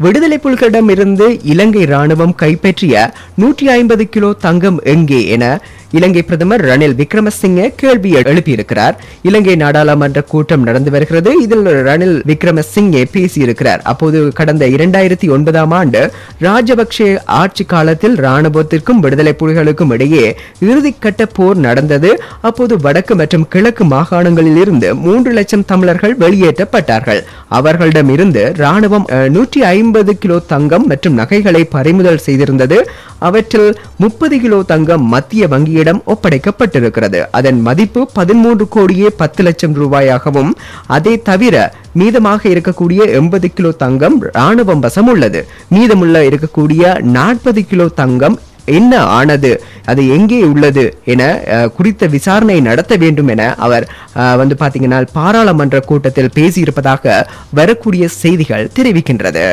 விடுதலை புலிகளிடமிருந்து இலங்கை ராணுவம் கைப்பற்றிய 150 கிலோ தங்கம் எங்கே என இலங்கை பிரதமர் ரணில் விக்ரமசிங்கே கேள்வி எழுப்பியிருக்கிறார். இலங்கை நாடாளுமன்ற கூட்டம் நடந்து வருகிறது. இதில் ரணில் விக்ரமசிங்கே பேசியிருக்கிறார். அப்போது கடந்த 2009ஆம் ஆண்டு ராஜபக்சே ஆட்சி காலத்தில் ராணுவத்திற்கும் விடுதலை புலிகளுக்கும் இடையே இறுதிக்கட்ட போர் நடந்தது. அப்போது வடக்கு மற்றும் கிழக்கு மாகாணங்களில் இருந்து 3 லட்சம் தமிழர்கள் வெளியேற்றப்பட்டார்கள். அவர்களிடமிருந்து ராணுவம் 150 கிலோ தங்கம் மற்றும் நகைகளை பறிமுதல் செய்திருந்தது. அவற்றில் 30 கிலோ தங்கம் மத்திய வங்கியிடம் ஒப்படைக்கப்பட்டிருக்கிறது. அதன் மதிப்பு 13 கோடியே 10 லட்சம் ரூபாயாகவும், அதை தவிர மீதமாக இருக்கக்கூடிய 80 கிலோ தங்கம் ராணுவம் வசம் உள்ளது. மீதமுள்ள இருக்கக்கூடிய 40 கிலோ தங்கம் என்ன ஆனது, அது எங்கே உள்ளது என குறித்த விசாரணை நடத்த வேண்டும் என அவர் பாத்தீங்கன்னா பாராளுமன்ற கூட்டத்தில் பேசியிருப்பதாக வரக்கூடிய செய்திகள் தெரிவிக்கின்றது.